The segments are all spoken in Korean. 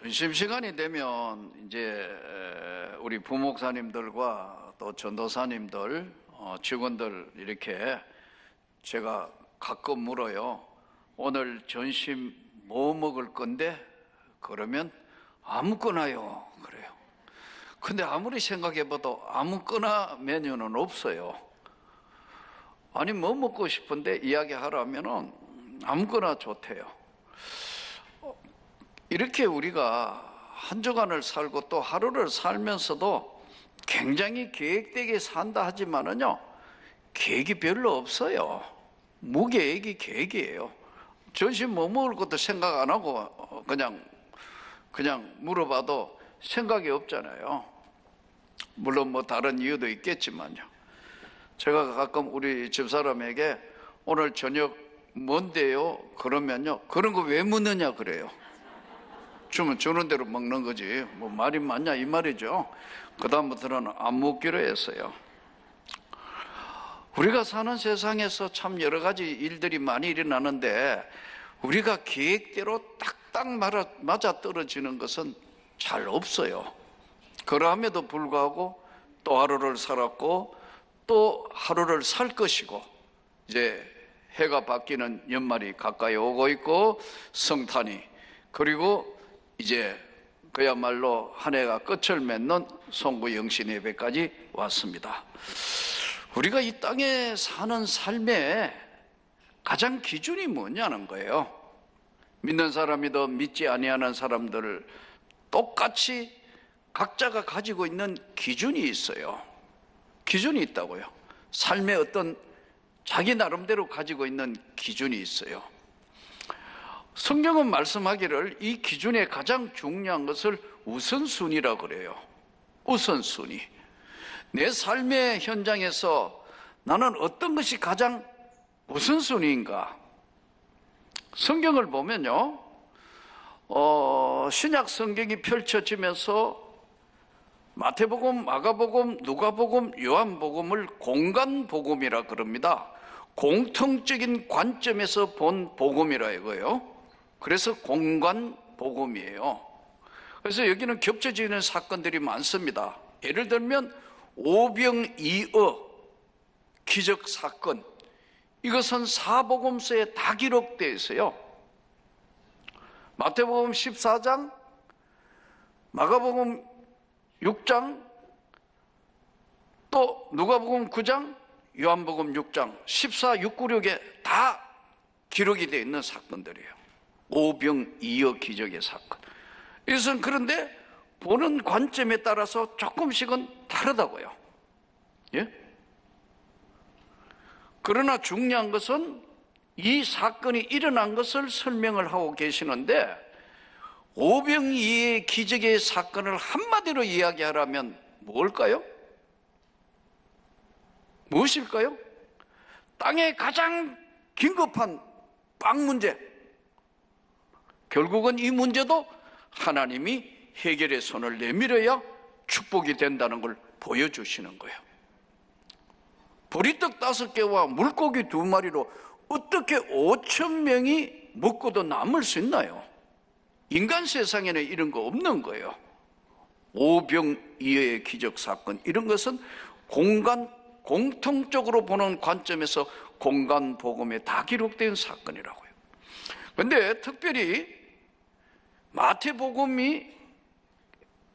점심시간이 되면 이제 우리 부목사님들과 또 전도사님들, 직원들 이렇게 제가 가끔 물어요. 오늘 점심 뭐 먹을 건데? 그러면 아무거나요. 그래요. 근데 아무리 생각해봐도 아무거나 메뉴는 없어요. 아니 뭐 먹고 싶은데 이야기하라면은 아무거나 좋대요. 이렇게 우리가 한 주간을 살고 또 하루를 살면서도 굉장히 계획되게 산다 하지만은요, 계획이 별로 없어요. 무계획이 계획이에요. 점심 뭐 먹을 것도 생각 안 하고 그냥 물어봐도 생각이 없잖아요. 물론 뭐 다른 이유도 있겠지만요. 제가 가끔 우리 집사람에게 오늘 저녁 뭔데요? 그러면요, 그런 거 왜 묻느냐 그래요. 주면 주는 대로 먹는 거지 뭐 말이 맞냐 이 말이죠. 그 다음부터는 안 묻기로 했어요. 우리가 사는 세상에서 참 여러 가지 일들이 많이 일어나는데 우리가 계획대로 딱딱 맞아 떨어지는 것은 잘 없어요. 그러함에도 불구하고 또 하루를 살았고 또 하루를 살 것이고, 이제 해가 바뀌는 연말이 가까이 오고 있고 성탄이, 그리고 이제 그야말로 한 해가 끝을 맺는 송구 영신 예배까지 왔습니다. 우리가 이 땅에 사는 삶의 가장 기준이 뭐냐는 거예요. 믿는 사람이든 믿지 아니하는 사람들 똑같이 각자가 가지고 있는 기준이 있어요. 기준이 있다고요. 삶의 어떤 자기 나름대로 가지고 있는 기준이 있어요. 성경은 말씀하기를 이 기준의 가장 중요한 것을 우선순위라고 그래요. 우선순위. 내 삶의 현장에서 나는 어떤 것이 가장 우선순위인가? 성경을 보면요, 신약 성경이 펼쳐지면서 마태복음, 마가복음, 누가복음, 요한복음을 공간복음이라 그럽니다. 공통적인 관점에서 본 복음이라 이거예요. 그래서 공간복음이에요. 그래서 여기는 겹쳐지는 사건들이 많습니다. 예를 들면 오병이어 기적 사건, 이것은 사복음서에 다 기록되어 있어요. 마태복음 14장, 마가복음 6장, 또 누가복음 9장, 요한복음 6장, 14, 6, 9, 6에 다 기록이 되어 있는 사건들이에요. 오병이어 기적의 사건. 이것은 그런데 보는 관점에 따라서 조금씩은 다르다고요. 예? 그러나 중요한 것은 이 사건이 일어난 것을 설명을 하고 계시는데, 오병이어의 기적의 사건을 한마디로 이야기하라면 뭘까요? 무엇일까요? 땅에 가장 긴급한 빵 문제. 결국은 이 문제도 하나님이 해결의 손을 내밀어야 축복이 된다는 걸 보여주시는 거예요. 보리떡 5개와 물고기 2마리로 어떻게 5,000명이 먹고도 남을 수 있나요? 인간 세상에는 이런 거 없는 거예요. 오병이어의 기적 사건, 이런 것은 공통적으로 보는 관점에서 공간 복음에 다 기록된 사건이라고요. 그런데 특별히 마태복음이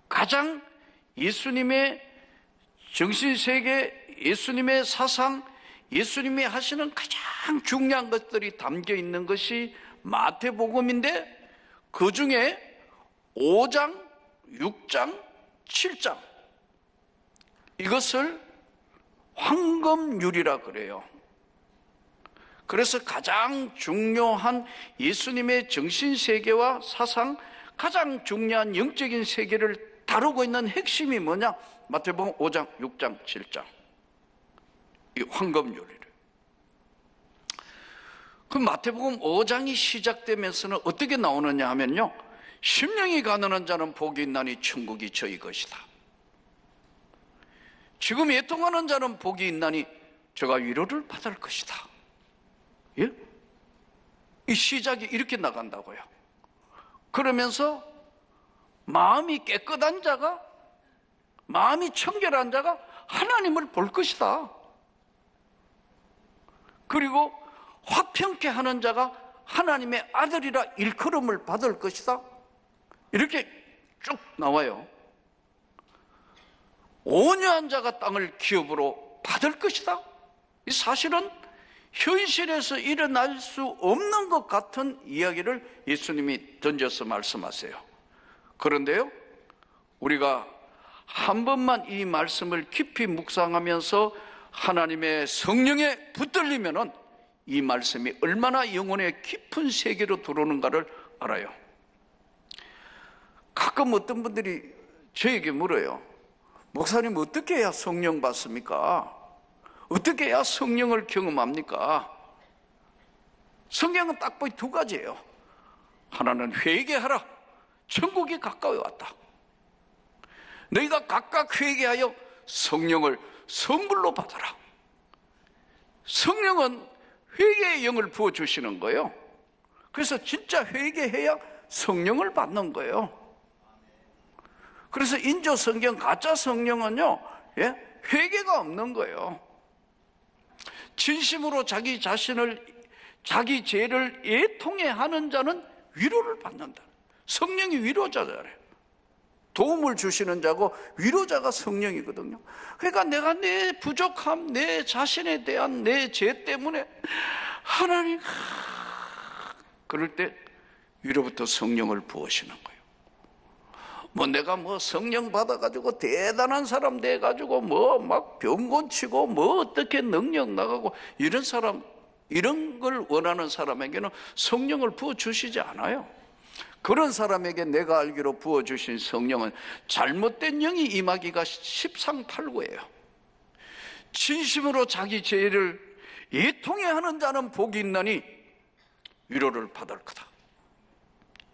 가장 예수님의 정신세계, 예수님의 사상, 예수님이 하시는 가장 중요한 것들이 담겨 있는 것이 마태복음인데, 그 중에 5장, 6장, 7장, 이것을 황금률이라 그래요. 그래서 가장 중요한 예수님의 정신세계와 사상, 가장 중요한 영적인 세계를 다루고 있는 핵심이 뭐냐? 마태복음 5장, 6장, 7장. 이 황금률이래요. 그 마태복음 5장이 시작되면서는 어떻게 나오느냐 하면요, 심령이 가난한 자는 복이 있나니 천국이 저희 것이다. 지금 애통하는 자는 복이 있나니 저가 위로를 받을 것이다. 예? 이 시작이 이렇게 나간다고요. 그러면서 마음이 깨끗한 자가, 마음이 청결한 자가 하나님을 볼 것이다. 그리고 화평케 하는 자가 하나님의 아들이라 일컬음을 받을 것이다. 이렇게 쭉 나와요. 온유한 자가 땅을 기업으로 받을 것이다. 이 사실은 현실에서 일어날 수 없는 것 같은 이야기를 예수님이 던져서 말씀하세요. 그런데요, 우리가 한 번만 이 말씀을 깊이 묵상하면서 하나님의 성령에 붙들리면은 이 말씀이 얼마나 영혼의 깊은 세계로 들어오는가를 알아요. 가끔 어떤 분들이 저에게 물어요. 목사님, 어떻게 해야 성령 받습니까? 어떻게 해야 성령을 경험합니까? 성경은 딱 보이 두 가지예요. 하나는 회개하라. 천국이 가까이 왔다. 너희가 각각 회개하여 성령을 선물로 받아라. 성령은 회개의 영을 부어주시는 거예요. 그래서 진짜 회개해야 성령을 받는 거예요. 그래서 인조 성경, 가짜 성령은요, 회개가 없는 거예요. 진심으로 자기 자신을, 자기 죄를 애통해 하는 자는 위로를 받는다. 성령이 위로자잖아요. 도움을 주시는 자고 위로자가 성령이거든요. 그러니까 내가 내 부족함, 내 자신에 대한 내 죄 때문에 하나님, 그럴 때 위로부터 성령을 부으시는 거예요. 내가 성령 받아가지고 대단한 사람 돼가지고 막 병 고치고 어떻게 능력 나가고 이런 사람, 이런 걸 원하는 사람에게는 성령을 부어주시지 않아요. 그런 사람에게 내가 알기로 부어주신 성령은 잘못된 영이 임하기가 십상팔구예요. 진심으로 자기 죄를 애통해 하는 자는 복이 있나니 위로를 받을 거다.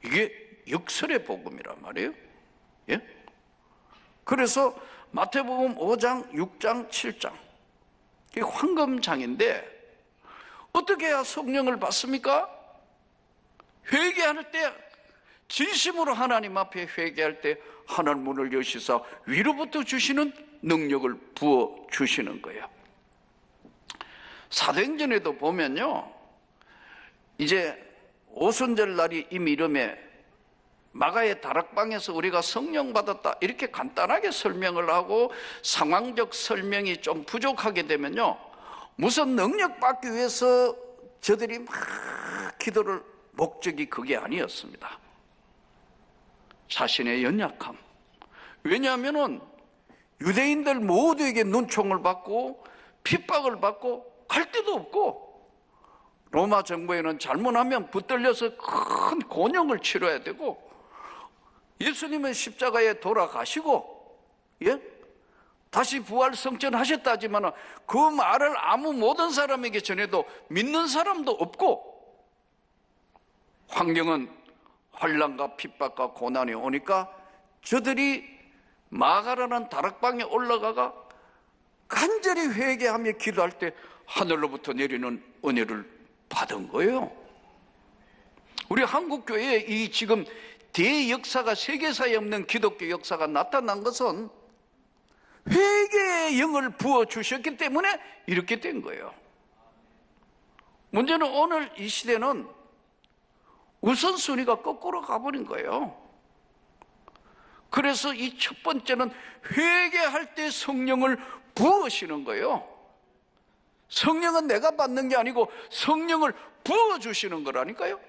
이게 역설의 복음이란 말이에요. 예? 그래서 마태복음 5장, 6장, 7장 이게 황금장인데 어떻게 해야 성령을 받습니까? 회개할 때, 진심으로 하나님 앞에 회개할 때 하늘 문을 여시사 위로부터 주시는 능력을 부어 주시는 거예요. 사도행전에도 보면요, 이제 오순절 날이 이미 이름에 마가의 다락방에서 우리가 성령 받았다 이렇게 간단하게 설명을 하고 상황적 설명이 좀 부족하게 되면요, 무슨 능력 받기 위해서 저들이 막 기도를, 목적이 그게 아니었습니다. 자신의 연약함. 왜냐하면 유대인들 모두에게 눈총을 받고 핍박을 받고 갈 데도 없고, 로마 정부에는 잘못하면 붙들려서 큰 곤형을 치러야 되고, 예수님은 십자가에 돌아가시고 다시 부활성천하셨다지만 그 말을 아무 모든 사람에게 전해도 믿는 사람도 없고, 환경은 환난과 핍박과 고난이 오니까 저들이 마가라는 다락방에 올라가가 간절히 회개하며 기도할 때 하늘로부터 내리는 은혜를 받은 거예요. 우리 한국교회에 이 지금 대역사가, 세계사에 없는 기독교 역사가 나타난 것은 회개의 영을 부어주셨기 때문에 이렇게 된 거예요. 문제는 오늘 이 시대는 우선순위가 거꾸로 가버린 거예요. 그래서 이 첫 번째는 회개할 때 성령을 부으시는 거예요. 성령은 내가 받는 게 아니고 성령을 부어주시는 거라니까요.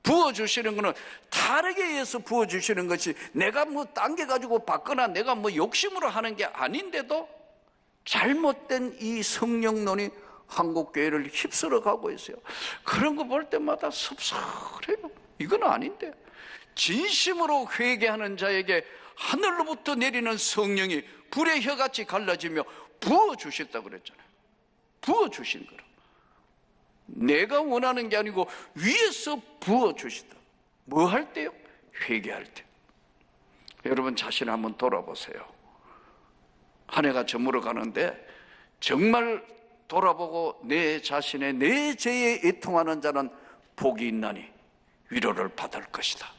부어주시는 거는 다르게 해서 부어주시는 것이 내가 당겨가지고 받거나 내가 욕심으로 하는 게 아닌데도 잘못된 이 성령론이 한국교회를 휩쓸어 가고 있어요. 그런 거 볼 때마다 섭섭해요. 이건 아닌데. 진심으로 회개하는 자에게 하늘로부터 내리는 성령이 불의 혀같이 갈라지며 부어주셨다고 그랬잖아요. 부어주신 거라. 내가 원하는 게 아니고 위에서 부어주시다. 뭐 할 때요? 회개할 때. 여러분 자신 한번 돌아보세요. 한 해가 저물어 가는데 정말 돌아보고 내 자신의 내 죄에 애통하는 자는 복이 있나니 위로를 받을 것이다.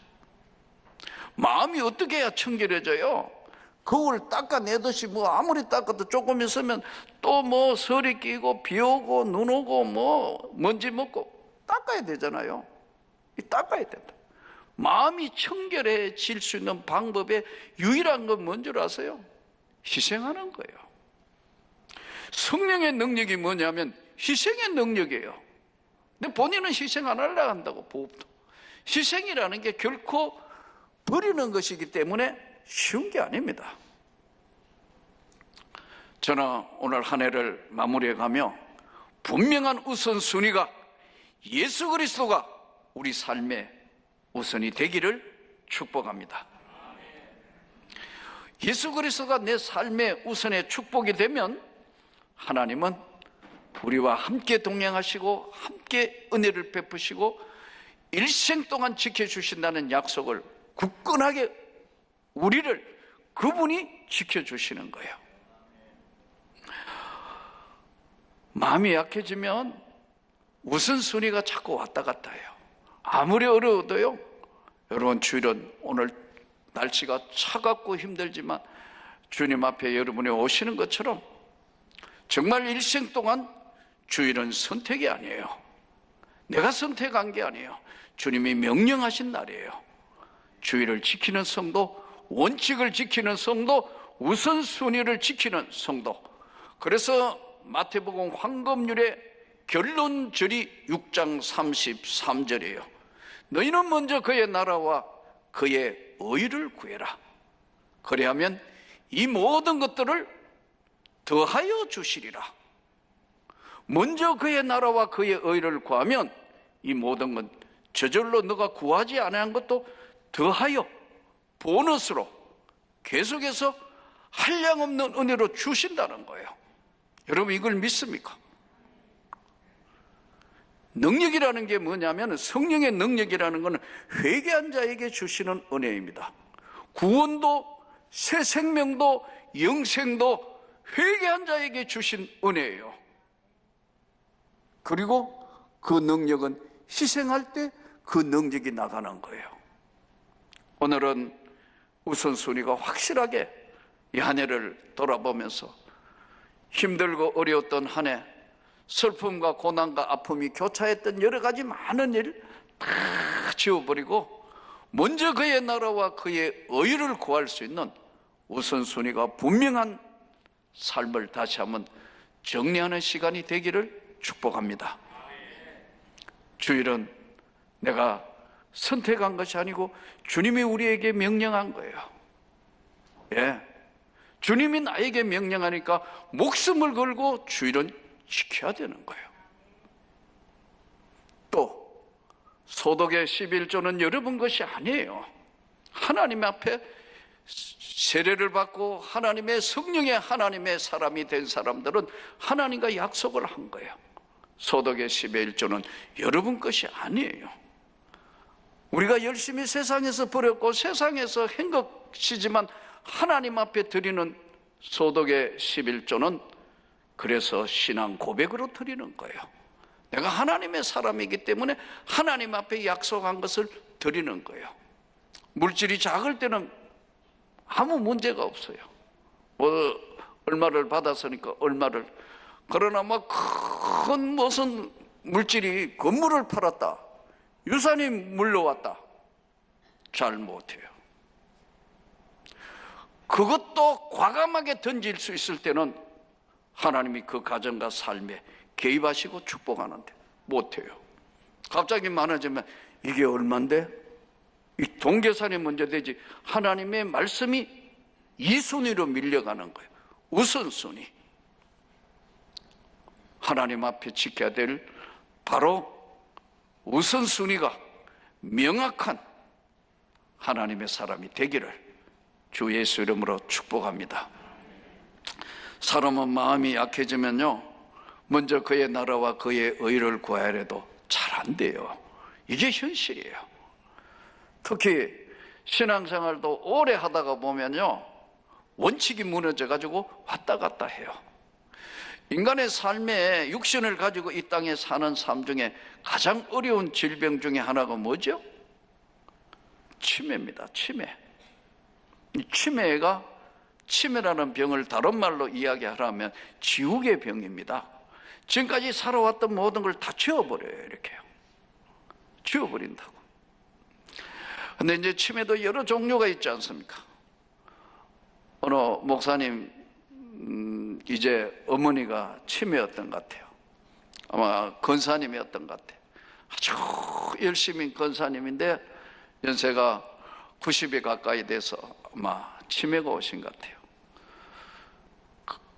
마음이 어떻게 해야 청결해져요? 거울 닦아내듯이 뭐 아무리 닦아도 조금 있으면 또 뭐 설이 끼고 비 오고 눈 오고 뭐 먼지 먹고 닦아야 되잖아요. 닦아야 된다. 마음이 청결해질 수 있는 방법의 유일한 건 뭔 줄 아세요? 희생하는 거예요. 성령의 능력이 뭐냐면 희생의 능력이에요. 근데 본인은 희생 안 하려고 한다고, 보험도. 희생이라는 게 결코 버리는 것이기 때문에 쉬운 게 아닙니다. 저는 오늘 한 해를 마무리해 가며 분명한 우선순위가 예수 그리스도가 우리 삶의 우선이 되기를 축복합니다. 예수 그리스도가 내 삶의 우선의 축복이 되면 하나님은 우리와 함께 동행하시고 함께 은혜를 베푸시고 일생 동안 지켜주신다는 약속을 굳건하게 우리를 그분이 지켜주시는 거예요. 마음이 약해지면 우선순위가 자꾸 왔다 갔다 해요. 아무리 어려워도요. 여러분, 주일은 오늘 날씨가 차갑고 힘들지만 주님 앞에 여러분이 오시는 것처럼 정말 일생 동안 주일은 선택이 아니에요. 내가 선택한 게 아니에요. 주님이 명령하신 날이에요. 주일을 지키는 성도, 원칙을 지키는 성도, 우선순위를 지키는 성도. 그래서 마태복음 황금률의 결론절이 6장 33절이에요. 너희는 먼저 그의 나라와 그의 의를 구해라. 그리하면 이 모든 것들을 더하여 주시리라. 먼저 그의 나라와 그의 의를 구하면 이 모든 건 저절로 너가 구하지 않은 것도 더하여 보너스로 계속해서 한량없는 은혜로 주신다는 거예요. 여러분, 이걸 믿습니까? 능력이라는 게 뭐냐면, 성령의 능력이라는 것은 회개한 자에게 주시는 은혜입니다. 구원도 새 생명도 영생도 회개한 자에게 주신 은혜예요. 그리고 그 능력은 희생할 때 그 능력이 나가는 거예요. 오늘은 우선순위가 확실하게 이 한 해를 돌아보면서 힘들고 어려웠던 한 해, 슬픔과 고난과 아픔이 교차했던 여러 가지 많은 일 다 지워버리고 먼저 그의 나라와 그의 의를 구할 수 있는 우선순위가 분명한 삶을 다시 한번 정리하는 시간이 되기를 축복합니다. 주일은 내가 선택한 것이 아니고 주님이 우리에게 명령한 거예요. 예, 주님이 나에게 명령하니까 목숨을 걸고 주일은 지켜야 되는 거예요. 또 소독의 11조는 여러분 것이 아니에요. 하나님 앞에 세례를 받고 하나님의 성령의 하나님의 사람이 된 사람들은 하나님과 약속을 한 거예요. 소독의 11조는 여러분 것이 아니에요. 우리가 열심히 세상에서 버렸고 세상에서 한 것이지만 하나님 앞에 드리는 소독의 11조는 그래서 신앙 고백으로 드리는 거예요. 내가 하나님의 사람이기 때문에 하나님 앞에 약속한 것을 드리는 거예요. 물질이 작을 때는 아무 문제가 없어요. 뭐 얼마를 받았으니까 얼마를. 그러나 뭐 큰 무슨 물질이 건물을 팔았다, 유산이 물려왔다, 잘 못해요. 그것도 과감하게 던질 수 있을 때는 하나님이 그 가정과 삶에 개입하시고 축복하는데 못해요. 갑자기 많아지면 이게 얼만데? 이 동계산이 먼저 되지. 하나님의 말씀이 이 순위로 밀려가는 거예요. 우선순위. 하나님 앞에 지켜야 될 바로 우선순위가 명확한 하나님의 사람이 되기를 주 예수 이름으로 축복합니다. 사람은 마음이 약해지면요, 먼저 그의 나라와 그의 의를 구해야 해도 잘 안 돼요. 이게 현실이에요. 특히 신앙생활도 오래 하다가 보면요, 원칙이 무너져가지고 왔다 갔다 해요. 인간의 삶에 육신을 가지고 이 땅에 사는 삶 중에 가장 어려운 질병 중에 하나가 뭐죠? 치매입니다. 치매. 치매라는 병을 다른 말로 이야기하라면 지옥의 병입니다. 지금까지 살아왔던 모든 걸 다 지워버려요. 이렇게요. 지워버린다고. 근데 이제 치매도 여러 종류가 있지 않습니까? 어느 목사님 이제 어머니가 치매였던 것 같아요. 아마 권사님이었던 것 같아요. 아주 열심히 권사님인데 연세가 90이 가까이 돼서 아마 치매가 오신 것 같아요.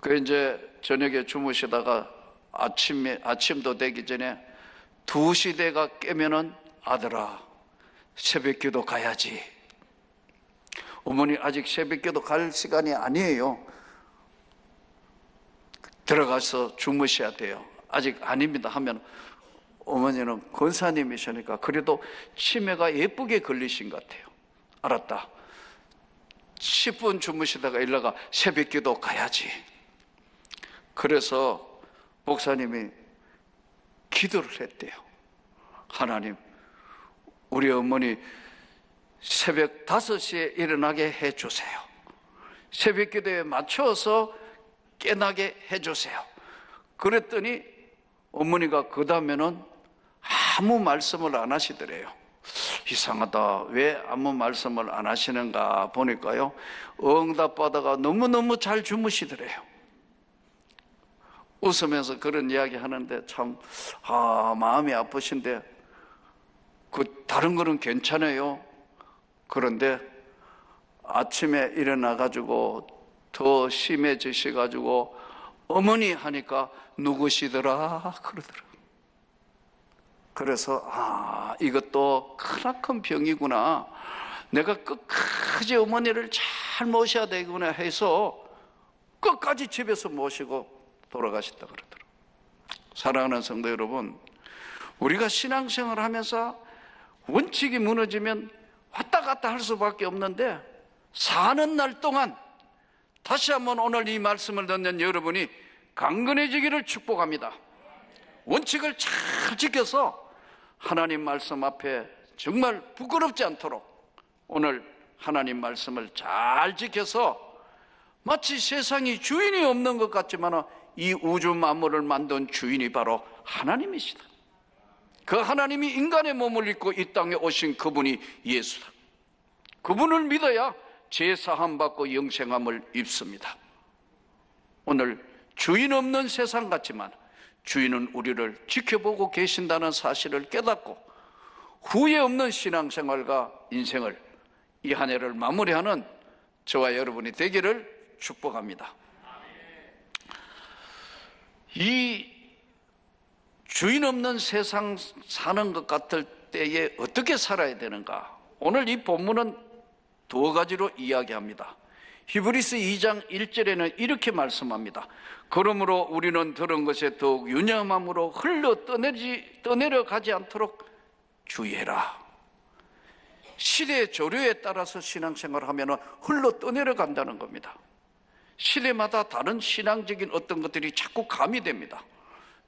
그 이제 저녁에 주무시다가 아침도 되기 전에 2시 대가 깨면은 아들아 새벽 기도 가야지. 어머니 아직 새벽 기도 갈 시간이 아니에요. 들어가서 주무셔야 돼요. 아직 아닙니다 하면 어머니는 권사님이시니까 그래도 치매가 예쁘게 걸리신 것 같아요. 알았다. 10분 주무시다가 일어나가 새벽 기도 가야지. 그래서 목사님이 기도를 했대요. 하나님, 우리 어머니 새벽 5시에 일어나게 해주세요. 새벽 기도에 맞춰서 깨나게 해주세요. 그랬더니 어머니가 그 다음에는 아무 말씀을 안 하시더래요. 이상하다. 왜 아무 말씀을 안 하시는가 보니까요, 응답받아가 너무너무 잘 주무시더래요. 웃으면서 그런 이야기 하는데 참 마음이 아프신데 다른 거는 괜찮아요. 그런데 아침에 일어나가지고 더 심해지셔가지고 어머니 하니까 누구시더라 그러더라. 그래서 이것도 크나큰 병이구나. 내가 끝까지 어머니를 잘 모셔야 되구나 해서 끝까지 집에서 모시고 돌아가셨다 그러더라고요. 사랑하는 성도 여러분, 우리가 신앙생활을 하면서 원칙이 무너지면 왔다 갔다 할 수밖에 없는데 사는 날 동안 다시 한번 오늘 이 말씀을 듣는 여러분이 강건해지기를 축복합니다. 원칙을 잘 지켜서 하나님 말씀 앞에 정말 부끄럽지 않도록 오늘 하나님 말씀을 잘 지켜서 마치 세상이 주인이 없는 것 같지만 이 우주 만물을 만든 주인이 바로 하나님이시다. 그 하나님이 인간의 몸을 입고 이 땅에 오신 그분이 예수다. 그분을 믿어야 죄사함 받고 영생함을 입습니다. 오늘 주인 없는 세상 같지만 주인은 우리를 지켜보고 계신다는 사실을 깨닫고 후회 없는 신앙생활과 인생을 이 한 해를 마무리하는 저와 여러분이 되기를 축복합니다. 이 주인 없는 세상 사는 것 같을 때에 어떻게 살아야 되는가? 오늘 이 본문은 2가지로 이야기합니다. 히브리서 2장 1절에는 이렇게 말씀합니다. 그러므로 우리는 들은 것에 더욱 유념함으로 흘러 떠내려가지 않도록 주의해라. 시대의 조류에 따라서 신앙생활을 하면 흘러 떠내려간다는 겁니다. 시대마다 다른 신앙적인 어떤 것들이 자꾸 가미됩니다.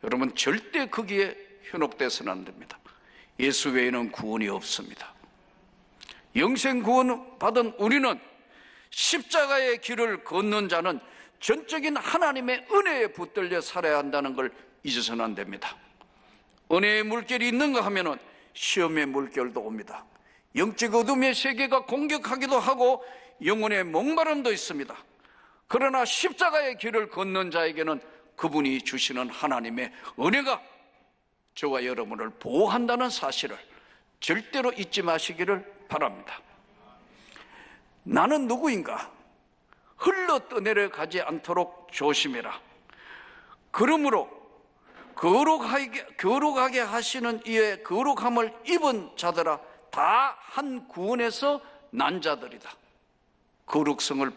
여러분 절대 거기에 현혹돼서는 안 됩니다. 예수 외에는 구원이 없습니다. 영생 구원 받은 우리는 십자가의 길을 걷는 자는 전적인 하나님의 은혜에 붙들려 살아야 한다는 걸 잊어서는 안 됩니다. 은혜의 물결이 있는가 하면은 시험의 물결도 옵니다. 영적 어둠의 세계가 공격하기도 하고 영혼의 목마름도 있습니다. 그러나 십자가의 길을 걷는 자에게는 그분이 주시는 하나님의 은혜가 저와 여러분을 보호한다는 사실을 절대로 잊지 마시기를 바랍니다. 나는 누구인가? 흘러 떠내려가지 않도록 조심해라. 그러므로 거룩하게 하시는 이의 거룩함을 입은 자들아 다 한 구원에서 난 자들이다. 거룩성을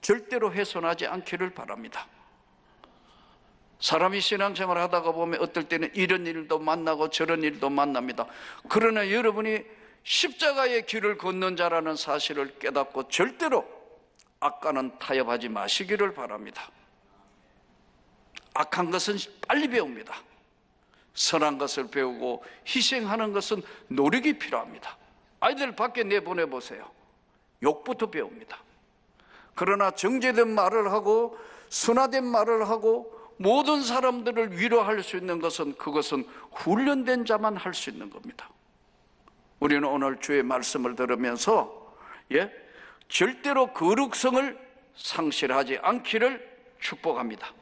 절대로 훼손하지 않기를 바랍니다. 사람이 신앙생활을 하다가 보면 어떨 때는 이런 일도 만나고 저런 일도 만납니다. 그러나 여러분이 십자가의 길을 걷는 자라는 사실을 깨닫고 절대로 악과는 타협하지 마시기를 바랍니다. 악한 것은 빨리 배웁니다. 선한 것을 배우고 희생하는 것은 노력이 필요합니다. 아이들 밖에 내보내보세요. 욕부터 배웁니다. 그러나 정제된 말을 하고 순화된 말을 하고 모든 사람들을 위로할 수 있는 것은 그것은 훈련된 자만 할 수 있는 겁니다. 우리는 오늘 주의 말씀을 들으면서 절대로 거룩성을 상실하지 않기를 축복합니다.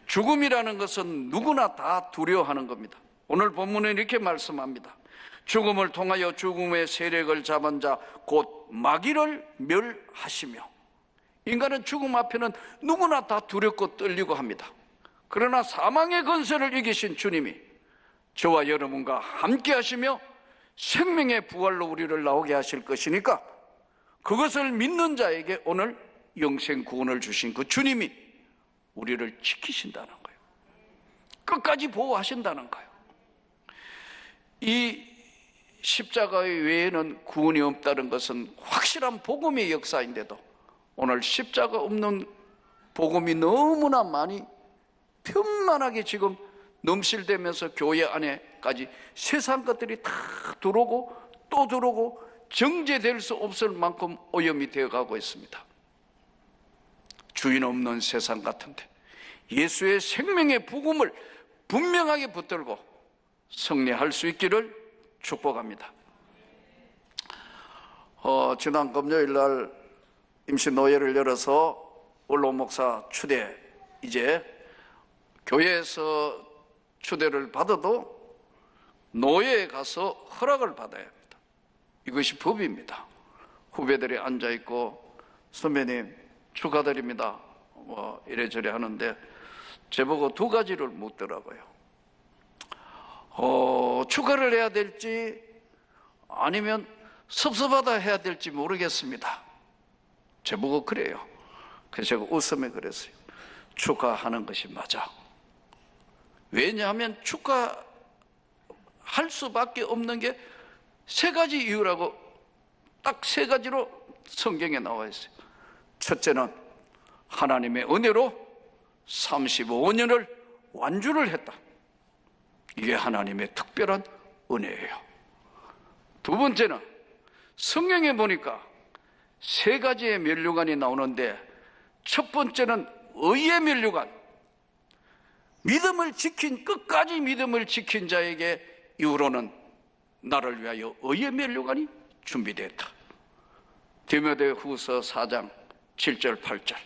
죽음이라는 것은 누구나 다 두려워하는 겁니다. 오늘 본문은 이렇게 말씀합니다. 죽음을 통하여 죽음의 세력을 잡은 자 곧 마귀를 멸하시며. 인간은 죽음 앞에는 누구나 다 두렵고 떨리고 합니다. 그러나 사망의 권세를 이기신 주님이 저와 여러분과 함께 하시며 생명의 부활로 우리를 나오게 하실 것이니까 그것을 믿는 자에게 오늘 영생 구원을 주신 그 주님이 우리를 지키신다는 거예요. 끝까지 보호하신다는 거예요. 이 십자가의 외에는 구원이 없다는 것은 확실한 복음의 역사인데도 오늘 십자가 없는 복음이 너무나 많이 편만하게 지금 넘실대면서 교회 안에까지 세상 것들이 다 들어오고 또 들어오고 정제될 수 없을 만큼 오염이 되어가고 있습니다. 주인 없는 세상 같은데 예수의 생명의 복음을 분명하게 붙들고 승리할 수 있기를 축복합니다. 지난 금요일 날 임시노예를 열어서 원로 목사 추대, 이제 교회에서 추대를 받아도 노예에 가서 허락을 받아야 합니다. 이것이 법입니다. 후배들이 앉아있고 선배님 축하드립니다 이래저래 하는데 저보고 두 가지를 묻더라고요. 축하를 해야 될지 아니면 섭섭하다 해야 될지 모르겠습니다. 저보고 그래요. 그래서 제가 웃으며 그랬어요. 축하하는 것이 맞아. 왜냐하면 축하할 수밖에 없는 게 세 가지 이유라고, 딱 세 가지로 성경에 나와 있어요. 첫째는 하나님의 은혜로 35년을 완주를 했다. 이게 하나님의 특별한 은혜예요. 두 번째는 성경에 보니까 세 가지의 면류관이 나오는데 첫 번째는 의의 면류관. 믿음을 지킨, 끝까지 믿음을 지킨 자에게 이후로는 나를 위하여 의의 면류관이 준비되었다. 디모데후서 4장 7절 8절.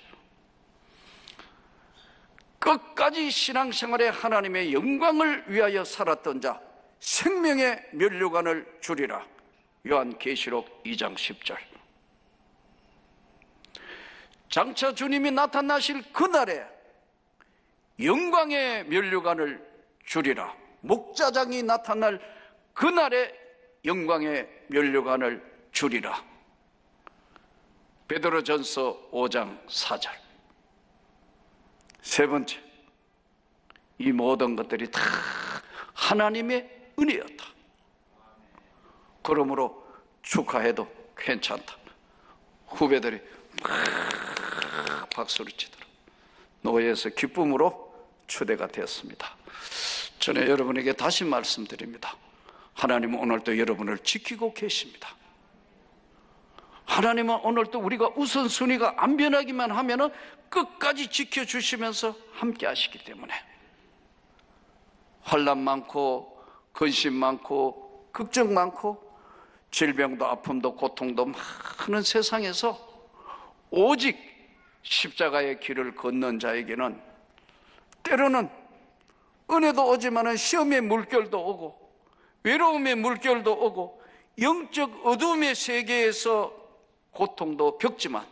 끝까지 신앙생활에 하나님의 영광을 위하여 살았던 자 생명의 면류관을 주리라. 요한계시록 2장 10절. 장차 주님이 나타나실 그날에 영광의 면류관을 주리라. 목자장이 나타날 그날에 영광의 면류관을 주리라. 베드로전서 5장 4절. 세 번째, 이 모든 것들이 다 하나님의 은혜였다. 그러므로 축하해도 괜찮다. 후배들이 막 박수를 치더라. 노예에서 기쁨으로 추대가 되었습니다. 저는 여러분에게 다시 말씀드립니다. 하나님은 오늘도 여러분을 지키고 계십니다. 하나님은 오늘도 우리가 우선순위가 안 변하기만 하면 끝까지 지켜주시면서 함께 하시기 때문에 환난 많고 근심 많고 걱정 많고 질병도 아픔도 고통도 많은 세상에서 오직 십자가의 길을 걷는 자에게는 때로는 은혜도 오지만 시험의 물결도 오고 외로움의 물결도 오고 영적 어둠의 세계에서 고통도 겪지만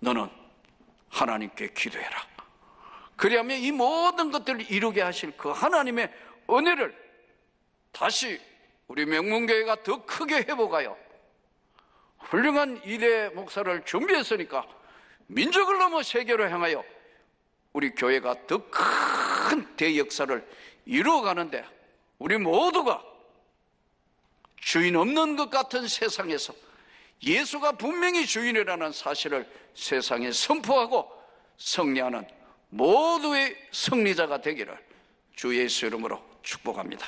너는 하나님께 기도해라. 그리하면 이 모든 것들을 이루게 하실 그 하나님의 은혜를 다시 우리 명문교회가 더 크게 회복하여 훌륭한 이대 목사를 준비했으니까 민족을 넘어 세계로 향하여 우리 교회가 더 큰 대역사를 이루어가는데 우리 모두가 주인 없는 것 같은 세상에서 예수가 분명히 주인이라는 사실을 세상에 선포하고 승리하는 모두의 승리자가 되기를 주 예수 이름으로 축복합니다.